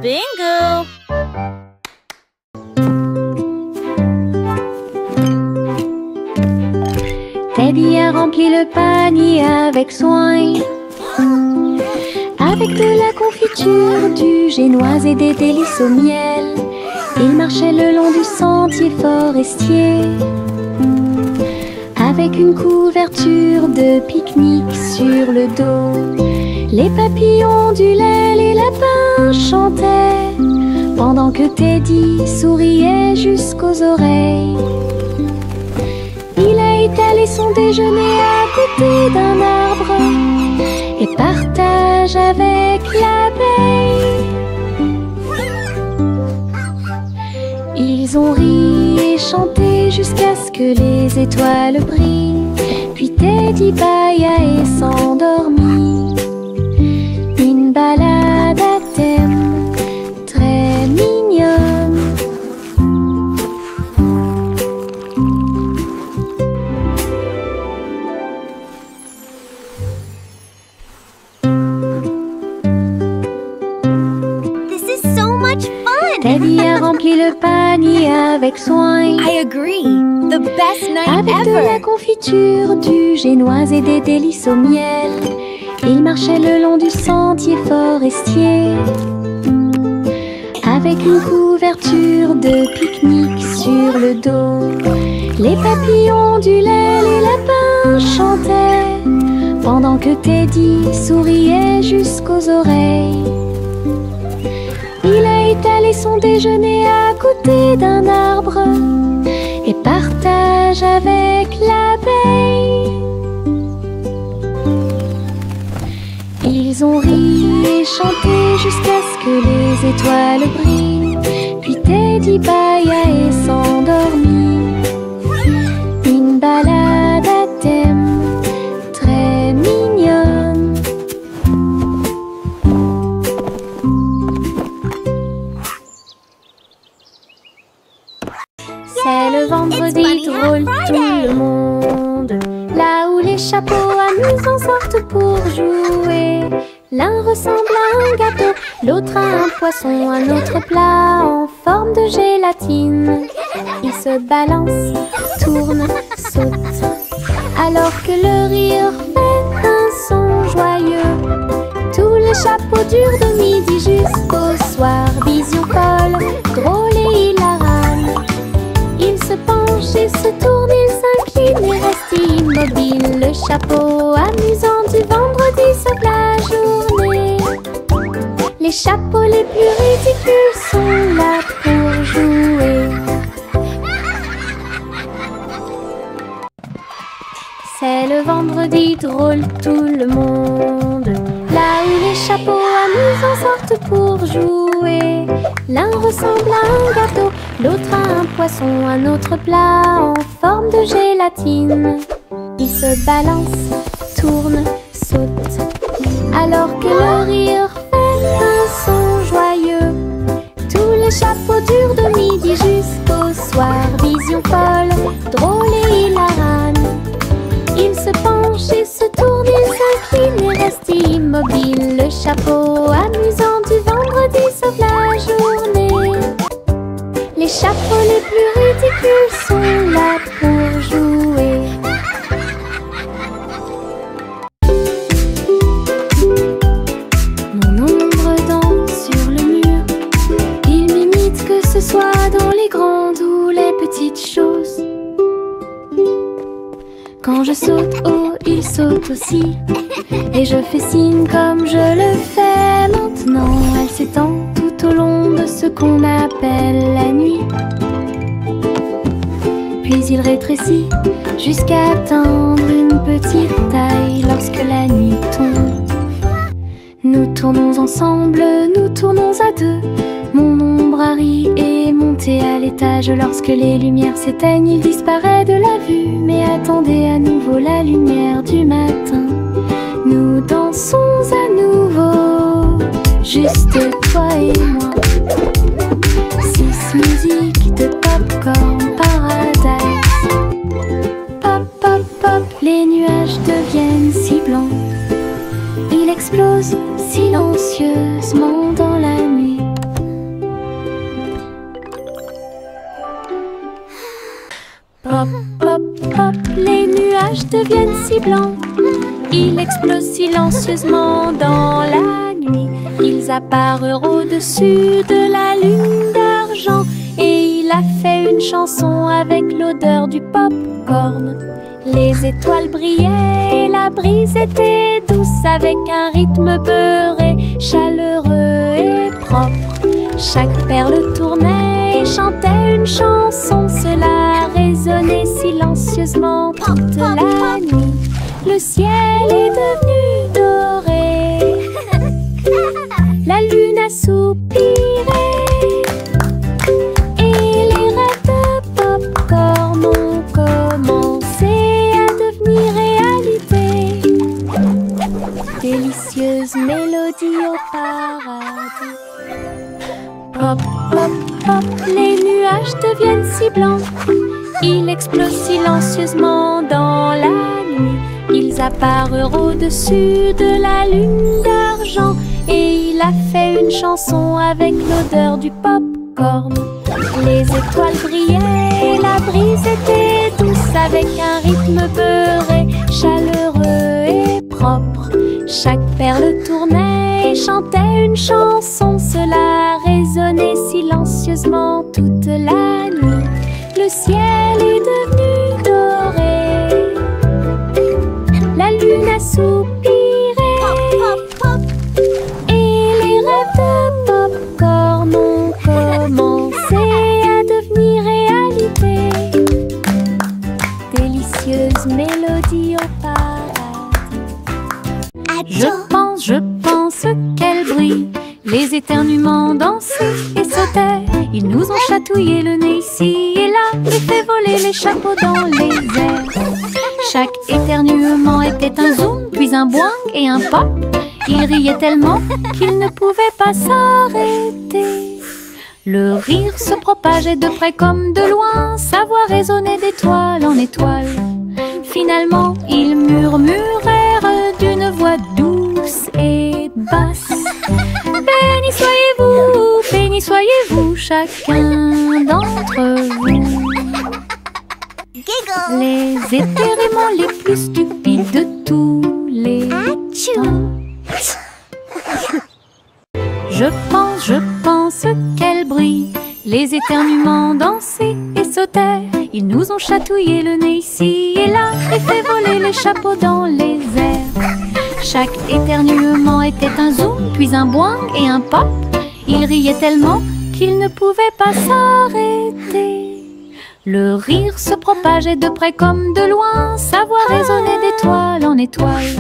Bingo! Teddy a rempli le panier avec soin, avec de la confiture, du génoise et des délices au miel. Il marchait le long du sentier forestier, avec une couverture de pique-nique sur le dos. Les papillons ondulaient, les lapins chantaient, pendant que Teddy souriait jusqu'aux oreilles. Il a étalé son déjeuner à côté d'un arbre et partage avec l'abeille. Ils ont ri et chanté jusqu'à ce que les étoiles brillent. Puis Teddy bâilla et s'endormit. Une balade à thème très mignonne. This is so much fun! Teddy a rempli le panier avec soin, I agree. The best night avec de la ever. confiture, du génoise et des délices au miel. Il marchait le long du sentier forestier, avec une couverture de pique-nique sur le dos. Les papillons ondulaient, les lapins chantaient, pendant que Teddy souriait jusqu'aux oreilles. Il a étalé son déjeuner à côté d'un arbre et partage avec l'abeille. Ils ont ri et chanté jusqu'à ce que les étoiles brillent. Puis Teddy bâilla et s'endormit. Une balade à thème très mignonne. C'est le vendredi It's Bunny Hat drôle, tout Friday. le monde. Là où les chapeaux amusants sortent pour jouer. L'un ressemble à un gâteau, l'autre à un poisson, un autre plat en forme de gélatine. Il se balance, tourne, saute, alors que le rire fait un son joyeux. Tous les chapeaux durent de midi jusqu'au soir. Vision folle, drôle et hilarante. Il se penche et se tourne, il s'incline et reste immobile. Le chapeau amusant du vendredi sauve la journée. Les chapeaux les plus ridicules sont là pour jouer. C'est le vendredi drôle, tout le monde. Là où les chapeaux amusants sortent pour jouer. L'un ressemble à un gâteau, l'autre à un poisson, un autre plat en forme de gélatine. Il se balance, tourne, saute, alors que le rire fait un son joyeux. Tous les chapeaux durent de midi jusqu'au soir. Vision folle, drôle et hilarante. Il se penche et se tourne, il s'incline et reste immobile. Le chapeau amusant du vendredi sauve la journée. Les chapeaux les plus ridicules sont là pour jouer. Mon ombre danse sur le mur. Il m'imite que ce soit dans les grandes ou les petites choses. Quand je saute haut, il saute aussi. Et je fais signe comme je le fais maintenant. Elle s'étend tout au long de ce qu'on appelle la nuit. Puis il rétrécit jusqu'à atteindre une petite taille lorsque la nuit tombe. Nous tournons ensemble, nous tournons à deux. Mon ombre Harry est monté à l'étage. Lorsque les lumières s'éteignent, il disparaît de la vue. Mais attendez à nouveau la lumière du matin. Nous dansons à nouveau, juste toi et moi. 6 musiques de Popcorn Paradise. Pop, pop, pop, les nuages deviennent si blancs. Il explose silencieusement dans la nuit. nuages deviennent si blancs. Ils explosent silencieusement dans la nuit. Ils apparurent au-dessus de la lune d'argent. Et il a fait une chanson avec l'odeur du pop-corn. Les étoiles brillaient et la brise était douce, avec un rythme beurré, chaleureux et propre. Chaque perle tournait et chantait une chanson. Cela résonnait silencieusement toute la nuit. Le ciel est devenu doré. La lune a soupiré. Et les rêves de pop-corn ont commencé à devenir réalité. Délicieuse mélodie au paradis. Pop, pop, pop, les nuages deviennent si blancs. Ils explosent silencieusement dans la nuit. Ils apparurent au-dessus de la lune d'argent. Et il a fait une chanson avec l'odeur du pop-corn. Les étoiles brillaient et la brise était douce, avec un rythme beurré, chaleureux et propre. Chaque perle tournait et chantait une chanson. Cela résonnait silencieusement toute la nuit. Le ciel est devenu doré. La lune a soupiré. Et les rêves de pop-corn ont commencé à devenir réalité. Délicieuse mélodie au paradis. Je pense qu'elle brille. Les éternuements dansaient et sautaient. Ils nous ont chatouillé le nez ici et là, et fait voler les chapeaux dans les airs. Chaque éternuement était un zoom, puis un boing et un pop. Ils riaient tellement qu'ils ne pouvaient pas s'arrêter. Le rire se propageait de près comme de loin, sa voix résonnait d'étoile en étoile. Finalement, ils murmurèrent d'une voix douce et basse. Béni soyez-vous, chacun d'entre vous. Giggle. Les éternuements les plus stupides de tous les temps. Je pense qu'elle brille. Les éternuements dansaient et sautaient. Ils nous ont chatouillé le nez ici et là, et fait voler les chapeaux dans les airs. Chaque éternuement était un zoom, puis un boing et un pop. Ils riaient tellement qu'ils ne pouvaient pas s'arrêter. Le rire se propageait de près comme de loin, sa voix résonnait d'étoile en étoile.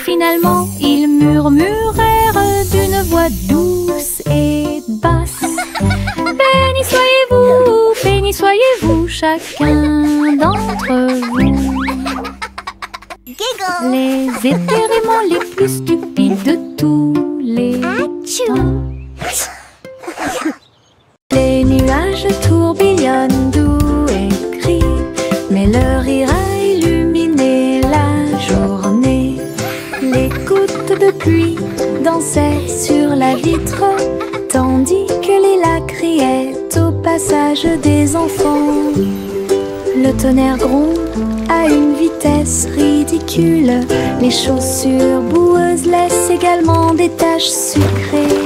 Finalement, ils murmurèrent d'une voix douce et basse. Béni soyez-vous, chacun d'entre vous. Giggle. Les éternuements les plus stupides de tous les temps. Les nuages tourbillonnent doux et crient, mais leur rire a illuminé la journée. Les gouttes de pluie dansaient sur la vitre, tandis que les lacs criaient au passage des enfants. Le tonnerre gronde à une vitesse ridicule. Les chaussures boueuses laissent également des taches sucrées.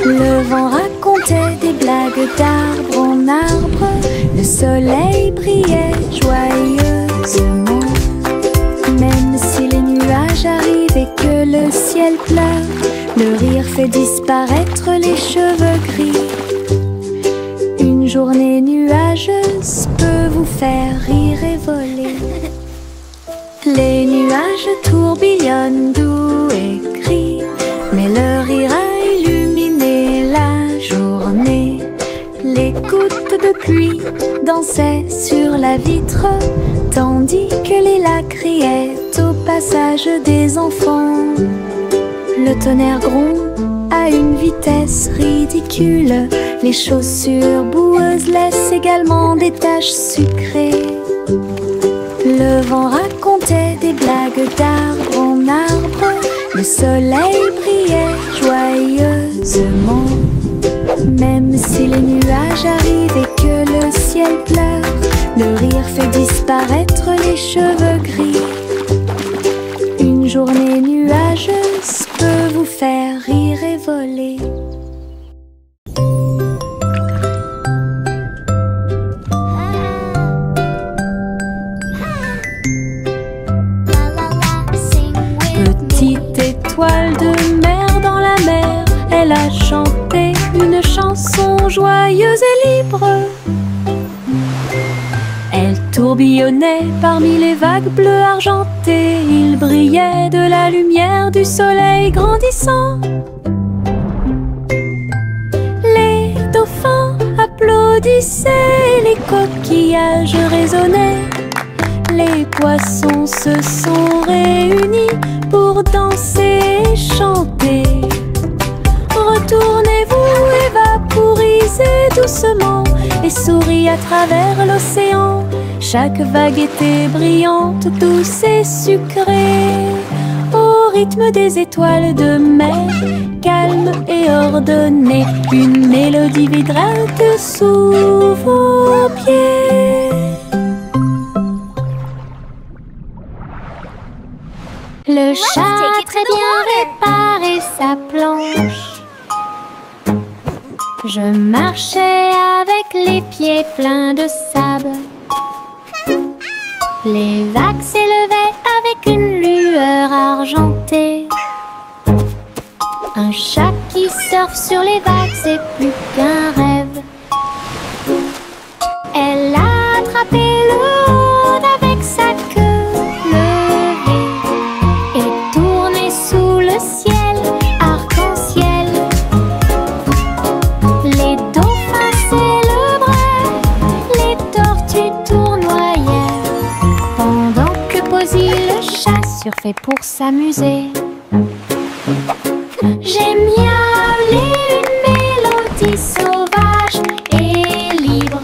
Le vent racontait des blagues d'arbre en arbre. Le soleil brillait joyeusement. Même si les nuages arrivent et que le ciel pleure, le rire fait disparaître les cheveux gris. Une journée nuageuse peut vous faire rire et voler. Les nuages tourbillonnent doux et crient, mais leur rire a illuminé la journée. Les gouttes de pluie dansaient sur la vitre, tandis que les lacs criaient au passage des enfants. Le tonnerre gronde à une vitesse ridicule. Les chaussures boueuses laissent également des taches sucrées. Le vent racontait des blagues d'arbre en arbre. Le soleil brillait joyeusement. Même si les nuages arrivent et que le ciel pleure, Le rire fait disparaître les cheveux gris. Une journée nuageuse peut vous faire rire et voler. Petite étoile de mer dans la mer, elle a chanté une chanson joyeuse et libre. Elle tourbillonnait parmi les vagues bleues argentées. Il brillait de la lumière du soleil grandissant. Les dauphins applaudissaient, les coquillages résonnaient. Les poissons se sont réunis pour danser et chanter. Retournez-vous et vaporisez doucement et souris à travers l'océan. Chaque vague était brillante, douce et sucrée, au rythme des étoiles de mer, calme et ordonnée. Une mélodie vibrante sous vos pieds. Le chat a très bien réparé sa planche. Je marchais avec les pieds pleins de sable. Les vagues s'élevaient avec une lueur argentée. Un chat qui surfe sur les vagues, c'est plus qu'un rêve. Elle a attrapé le rôde avec sa queue levée et tourné sous le ciel arc-en-ciel. Les dauphins célébraient, les tortues tournoyaient, pendant que Posy le chat surfait pour s'amuser. J'ai miaulé une mélodie sauvage et libre,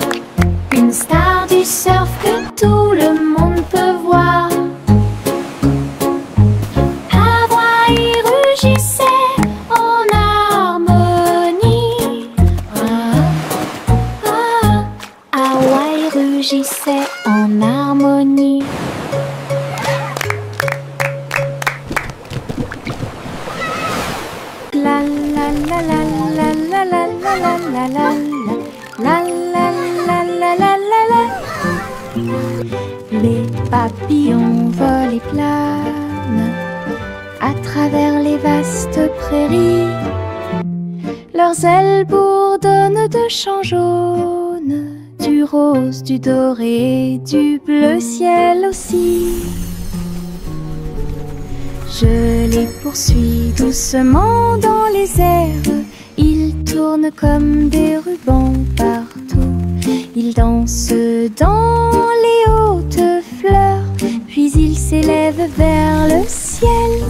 une star du surf que tout le monde peut voir. Hawaï rugissait en harmonie. Hawaï rugissait en harmonie. La la la la la la la la la la la la la la la la. Les papillons volent et planent à travers les vastes prairies. Leurs ailes bourdonnent de chants jaunes, du rose, du doré, du bleu ciel aussi. Je les poursuis doucement dans les airs. Ils tournent comme des rubans partout. Ils dansent dans les hautes fleurs, puis ils s'élèvent vers le ciel.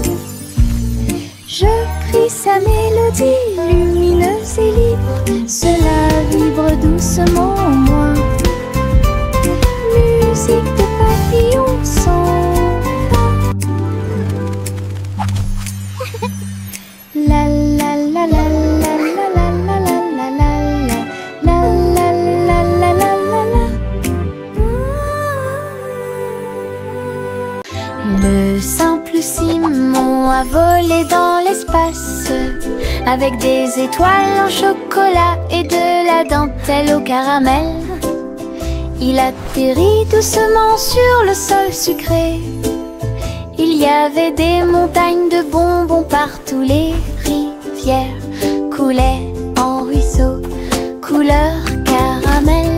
Je crie sa mélodie lumineuse et libre. Cela vibre doucement en moi. Musique de papillons sans la la la la la la la la la la la la la la la. Le simple Simon a volé dans l'espace avec des étoiles en chocolat et de la dentelle au caramel. Il atterrit doucement sur le sol sucré. Il y avait des montagnes de bonbons partout. Les rivières coulaient en ruisseaux couleur caramel,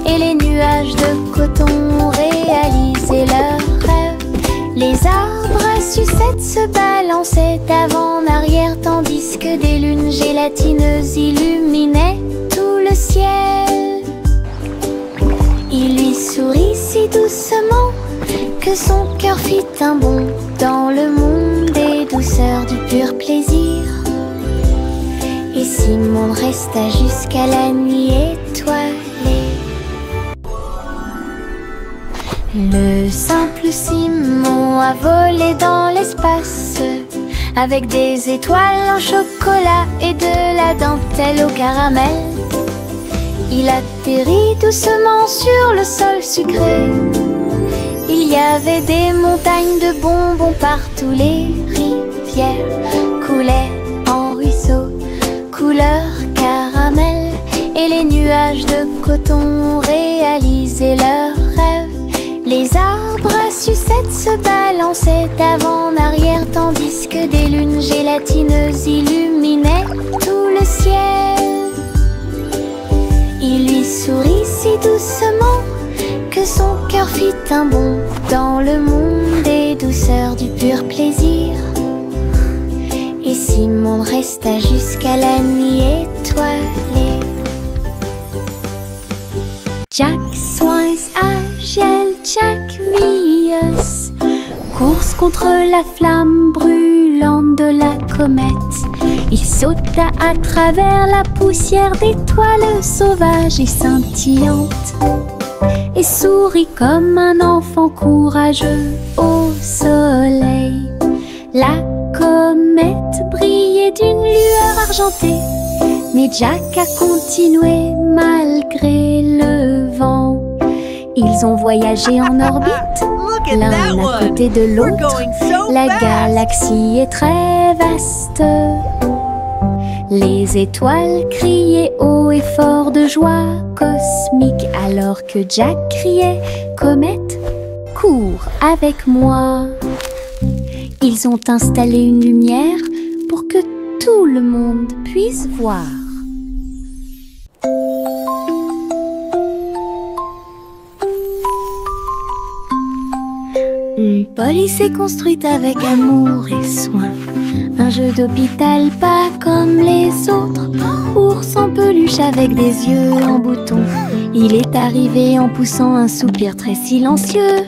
et les nuages de coton réalisaient leurs rêves. Les arbres à sucettes se balançaient d'avant en arrière, tandis que des lunes gélatineuses illuminaient tout le ciel. Il lui sourit si doucement que son cœur fit un bond dans le monde des douceurs du pur plaisir. Et Simon resta jusqu'à la nuit étoilée. Le simple Simon a volé dans l'espace avec des étoiles en chocolat et de la dentelle au caramel. Il atterrit doucement sur le sol sucré. Il y avait des montagnes de bonbons partout. Les rivières coulaient en ruisseaux, couleur caramel. Et les nuages de coton réalisaient leurs rêves. Les arbres à sucettes se balançaient d'avant en arrière, tandis que des lunes gélatineuses illuminaient tout le ciel. Il lui sourit si doucement que son cœur fit un bond dans le monde des douceurs du pur plaisir. Et Simon resta jusqu'à la nuit étoilée. Jack Swans agile, Jack Mius, course contre la flamme brûlante de la comète. Il sauta à travers la poussière d'étoiles sauvages et scintillantes et sourit comme un enfant courageux au soleil. La comète brillait d'une lueur argentée, mais Jack a continué malgré le vent. Ils ont voyagé en orbite, l'un à côté de l'autre. La galaxie est très vaste. Les étoiles criaient haut et fort de joie cosmique, alors que Jack criait « Comète, cours avec moi !» Ils ont installé une lumière pour que tout le monde puisse voir. Une police est construite avec amour et soin. Un jeu d'hôpital pas comme les autres. Ours en peluche avec des yeux en bouton. Il est arrivé en poussant un soupir très silencieux.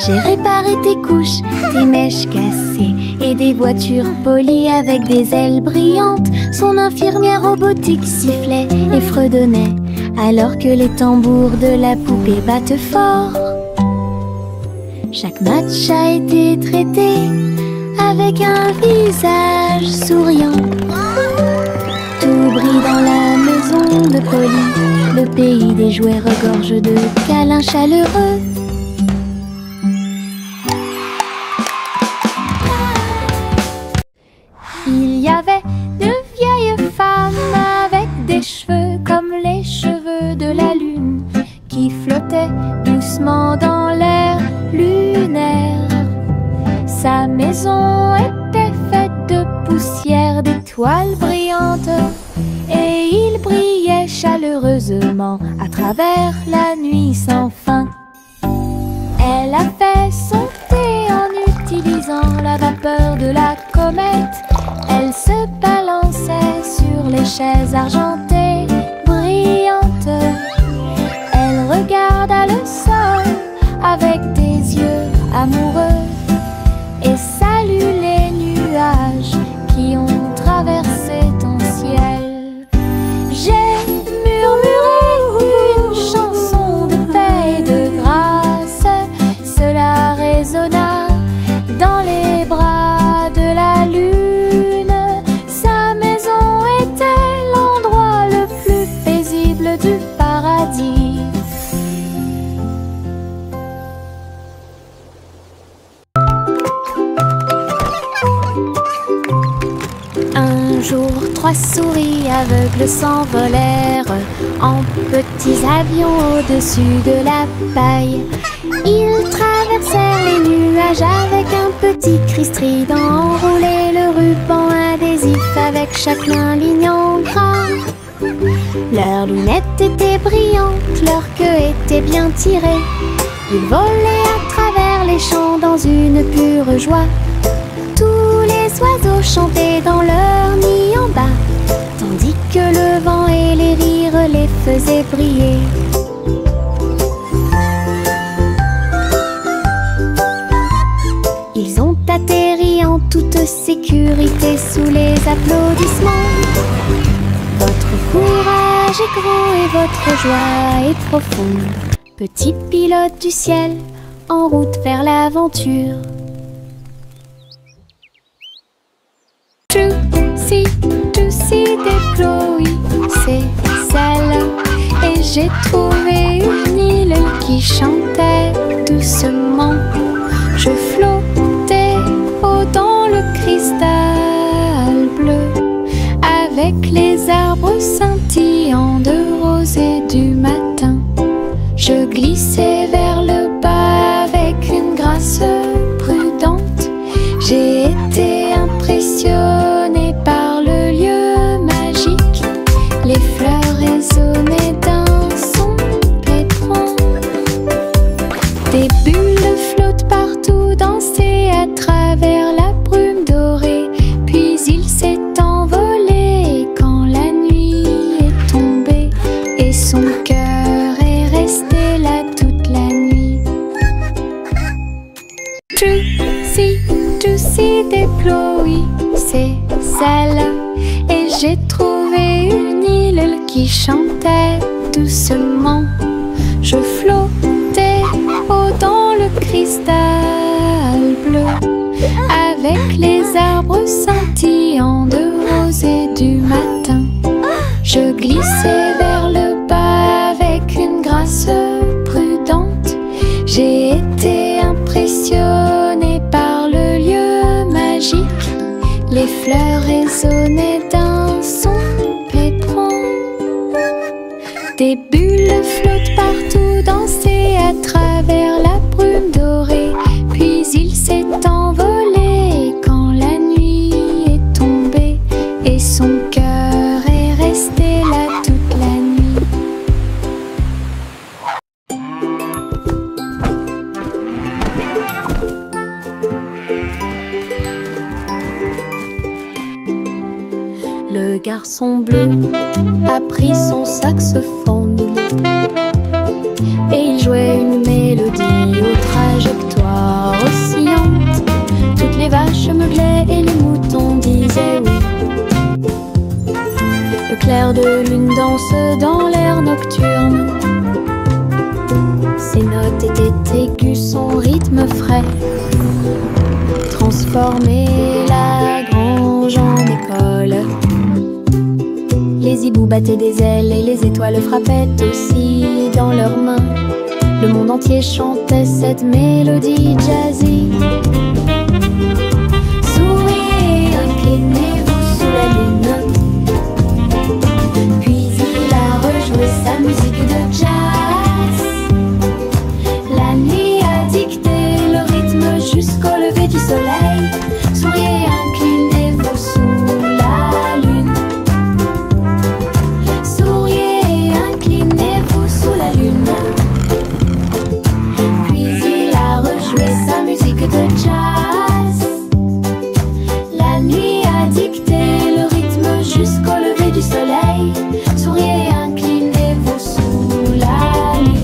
J'ai réparé tes couches, tes mèches cassées et des voitures polies avec des ailes brillantes. Son infirmière robotique sifflait et fredonnait alors que les tambours de la poupée battent fort. Chaque match a été traité avec un visage souriant. Tout brille dans la maison de Polly. Le pays des jouets regorge de câlins chaleureux. Il y avait de vieilles femmes avec des cheveux comme les cheveux de la lune qui flottaient doucement dans l'air lunaire. Sa maison était faite de poussière, d'étoiles brillantes, et il brillait chaleureusement à travers la nuit sans fin. Elle a fait son thé en utilisant la vapeur de la comète. Elle se balançait sur les chaises argentées brillantes. Elle regarda le sol avec des yeux amoureux et salue les nuages qui ont traversé ton ciel. J'ai murmuré une chanson de paix et de grâce. Cela résonna dans les bras de la lune. Sa maison était l'endroit le plus paisible du paradis. Un jour, 3 souris aveugles s'envolèrent en petits avions au-dessus de la paille. Ils traversèrent les nuages avec un petit cri strident, enroulé le ruban adhésif avec chaque main ligne en gras. Leurs lunettes étaient brillantes, leur queue était bien tirée. Ils volaient à travers les champs dans une pure joie. Tous les oiseaux chantaient dans leur nid en bas, tandis que le vent et les rires les faisaient briller. Ils ont atterri en toute sécurité sous les applaudissements. Votre courage est grand et votre joie est profonde. Petit pilote du ciel, en route vers l'aventure. Juicy, Juicy et Chloé, c'est ça j'ai trouvé une île qui chantait doucement. Je flottais haut dans le cristal bleu, avec les arbres scintillants de rose et du matin. Je glissais vers le bas avec une grâce prudente. J'ai été impressionnée par le lieu magique. Les fleurs résonnaient d'un son pétrant. Des bulles flottent partout, dansaient à travers la brume dorée. Puis il s'est envolé quand la nuit est tombée, et son cœur est resté là toute la nuit. Juicy déploie ses ailes, et j'ai trouvé une île qui chantait doucement. Je flottais haut dans le cristal bleu, avec les arbres scintillants de rose et du matin. Je glissais vers le bas avec une grâce prudente. J'ai été impressionnée par le lieu magique. Les fleurs résonnaient d'un son pétrant. Des bulles flottent partout, dansaient à travers la brume dorée. Puis il s'est envolé quand la nuit est tombée, et son cœur est resté là toute la nuit. Le garçon bleu a pris son saxophone et il jouait une mélodie aux trajectoires oscillantes. Toutes les vaches meuglaient et les moutons disaient oui. Le clair de lune danse dans l'air nocturne. Ses notes étaient aiguës, son rythme frais transformait la grange en école. Les hiboux battaient des ailes et les étoiles frappaient aussi dans leurs mains. Le monde entier chantait cette mélodie jazzy. Souriez, inclinez-vous sous la lune. Puis il a rejoué sa musique de jazz. La nuit a dicté le rythme jusqu'au lever du soleil. Souriez, inclinez-vous sous la lune. Souriez, inclinez-vous sous la lune. Puis il a rejoué sa musique de jazz. La nuit a dicté le rythme jusqu'au lever du soleil. Souriez, inclinez-vous sous la lune.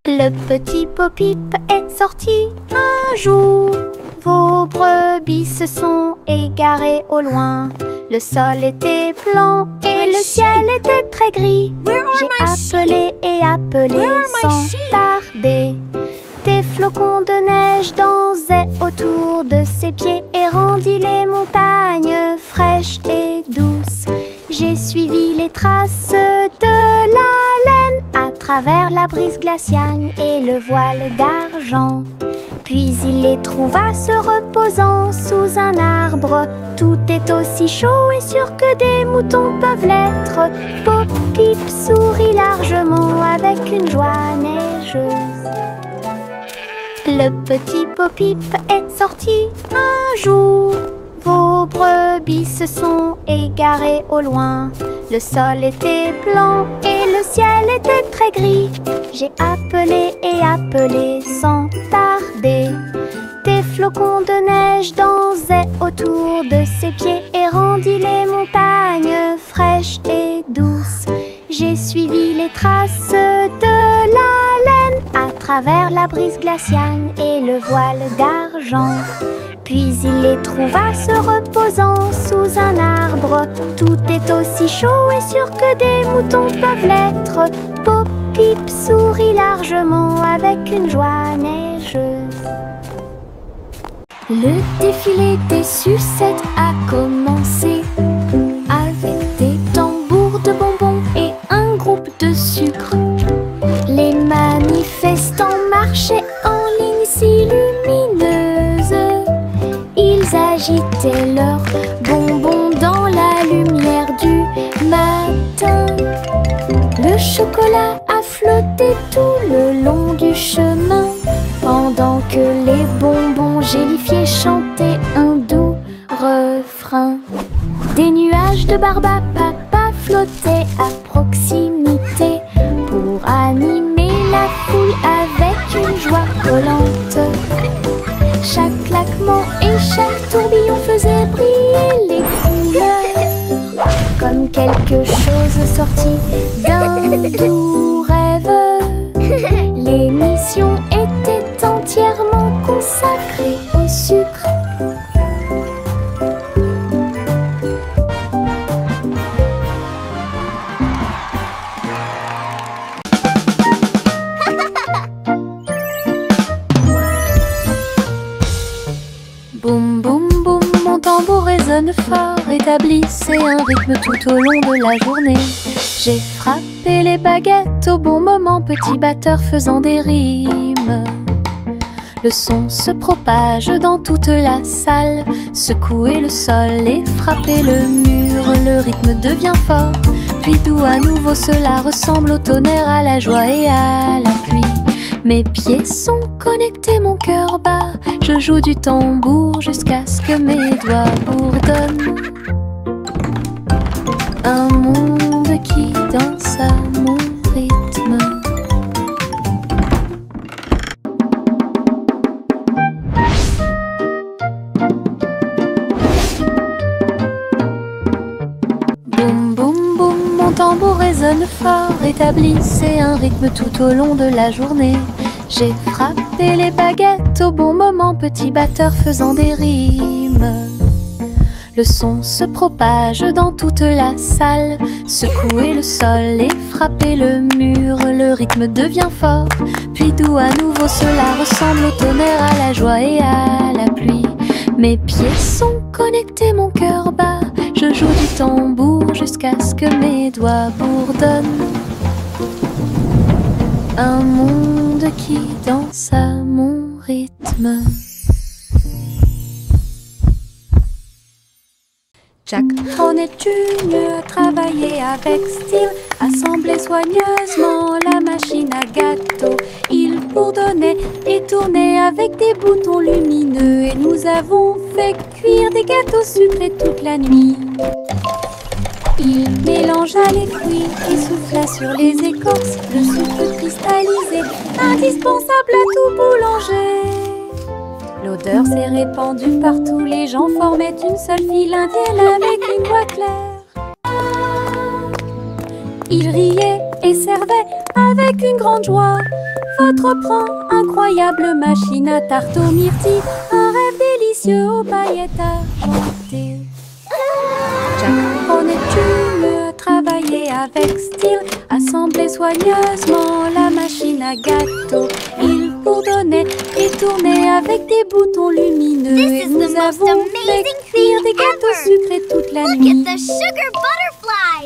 Le petit Bo-Peep est sorti un jour. Vos brebis se sont égarées au loin. Le sol était blanc et le ciel était très gris. J'ai appelé et appelé sans tarder. Des flocons de neige dansaient autour de ses pieds et rendit les montagnes fraîches et douces. J'ai suivi les traces de la laine à travers la brise glaciale et le voile d'argent. Puis il les trouva se reposant sous un arbre. Tout est aussi chaud et sûr que des moutons peuvent l'être. Bo-Peep sourit largement avec une joie neigeuse. Le petit Bo-Peep est sorti un jour. Vos brebis se sont égarées au loin. Le sol était blanc et le ciel était très gris. J'ai appelé et appelé sans tarder. Des flocons de neige dansaient autour de ses pieds et rendit les montagnes fraîches et douces. J'ai suivi les traces de la laine à travers la brise glaciale et le voile d'argent. Puis il les trouva se reposant sous un arbre. Tout est aussi chaud et sûr que des moutons peuvent l'être. Pip sourit largement avec une joie neigeuse. Le défilé des sucettes a commencé avec des tambours de bonbons et un groupe de sucre. Les manifestants marchaient en ligne si lumineuse. Ils agitaient leurs bonbons dans la lumière du matin. Le chocolat a flotté tout le long du chemin, pendant que les bonbons gélifiés chantaient un doux refrain. Des nuages de barbe à papa flottaient à proximité pour animer la foule avec une joie collante. Chaque claquement et chaque tourbillon faisait briller les couleurs, comme quelque chose sorti d'un doux rêve. L'émission était entièrement consacrée au sucre. Boum boum boum, mon tambour résonne fort, établissez un rythme tout au long de la journée. J'ai frappé les baguettes au bon moment, petit batteur faisant des rimes. Le son se propage dans toute la salle, secouez le sol et frappez le mur. Le rythme devient fort, puis doux à nouveau, cela ressemble au tonnerre, à la joie et à la pluie. Mes pieds sont connectés, mon cœur bat, je joue du tambour jusqu'à ce que mes doigts bourdonnent. Un monde qui danse à mon rythme. Boum boum boum, mon tambour résonne fort, établissez un rythme tout au long de la journée. J'ai frappé les baguettes au bon moment, petit batteur faisant des rimes. Le son se propage dans toute la salle, secouez le sol et frappez le mur. Le rythme devient fort, puis doux à nouveau, cela ressemble au tonnerre, à la joie et à la pluie. Mes pieds sont connectés, mon cœur bat, je joue du tambour jusqu'à ce que mes doigts bourdonnent. Un monde qui danse à mon rythme. Jack Hornet Jr. travaillait avec style, assemblait soigneusement la machine à gâteau. Il bourdonnait et tournait avec des boutons lumineux, et nous avons fait cuire des gâteaux sucrés toute la nuit. Il mélangea les fruits et souffla sur les écorces, le sucre cristallisé, indispensable à tout boulanger. L'odeur s'est répandue partout, les gens formaient une seule file indienne avec une voix claire. Ils riaient et servaient avec une grande joie. Votre pain, incroyable machine à tarte aux myrtilles, un rêve délicieux aux paillettes argentées. Jack Hornet Jr. travaillait avec style, assemblait soigneusement la machine à gâteau. Il bourdonnait et tournait avec des boutons lumineux, et nous avons fait cuire des gâteaux sucrés toute la nuit.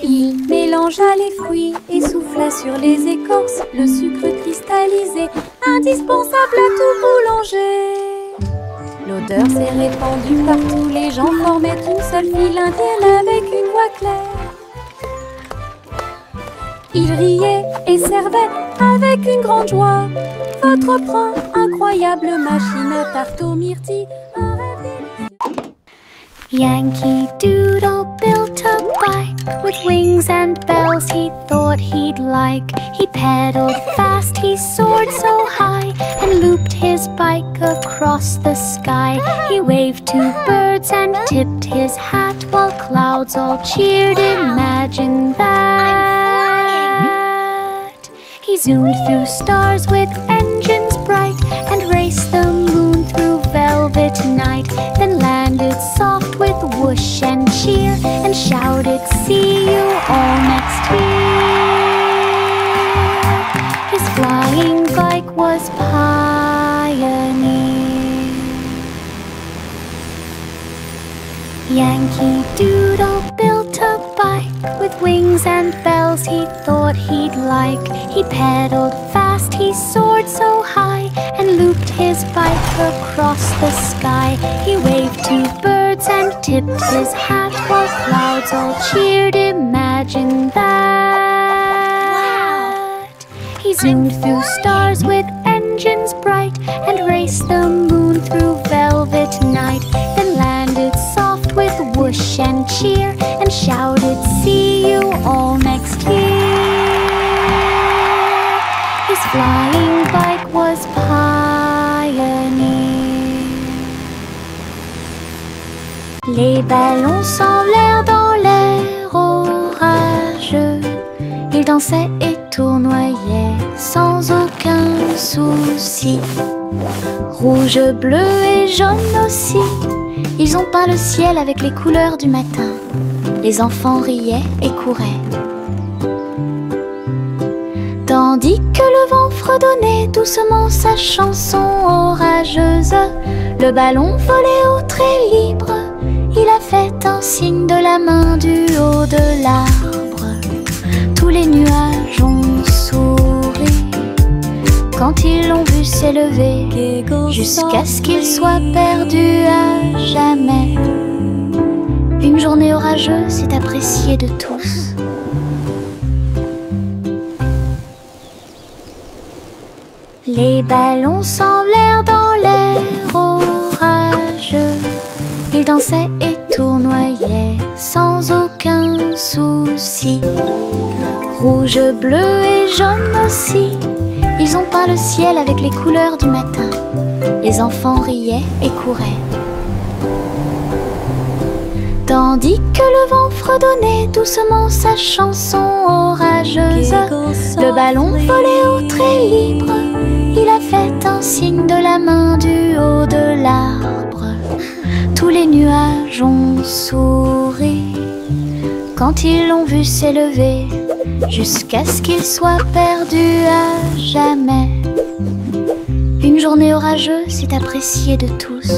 Il mélangea les fruits et souffla sur les écorces, le sucre cristallisé, indispensable à tout boulanger. L'odeur s'est répandue partout, les gens formaient une seule file indienne avec une voix claire. Ils riaient et servaient avec une grande joie. Votre pain, incroyable machine à tarte aux myrtilles, un rêve délicieux. Yankee Doodle built a bike with wings and bells he thought he'd like. He pedaled fast, he soared so high, and looped his bike across the sky. He waved to birds and tipped his hat, while clouds all cheered. Imagine that. He zoomed through stars with engines bright, and raced the moon through velvet night. Then landed soft with whoosh and cheer, and shouted, "See you all next year." was pioneered. Yankee Doodle built a bike with wings and bells he thought he'd like. He pedaled fast, he soared so high, and looped his bike across the sky. He waved to birds and tipped his hat while clouds all cheered. Imagine that! He zoomed through stars with engines bright and raced the moon through velvet night. Then landed soft with whoosh and cheer and shouted, "See you all next year." His flying bike was pioneered. Les ballons s'envolèrent dans l'air orageux. Ils dansaient et tournoyaient sans aucun souci. Rouge, bleu et jaune aussi, ils ont peint le ciel avec les couleurs du matin. Les enfants riaient et couraient. Tandis que le vent fredonnait doucement sa chanson orageuse, le ballon volait au trait libre. Il a fait un signe de la main du haut de l'arbre. Tous les nuages ont souri quand ils l'ont vu s'élever, jusqu'à ce qu'il soit perdu à jamais. Une journée orageuse est appréciée de tous. Les ballons s'envolèrent dans l'air orageux. Ils dansaient et tournoyaient sans aucun souci. Rouge, bleu et jaune aussi, ils ont peint le ciel avec les couleurs du matin. Les enfants riaient et couraient. Tandis que le vent fredonnait doucement sa chanson orageuse, le ballon volait au trait libre. Il a fait un signe de la main du haut de l'arbre. Tous les nuages ont souri quand ils l'ont vu s'élever, jusqu'à ce qu'il soit perdu à jamais. Une journée orageuse est appréciée de tous.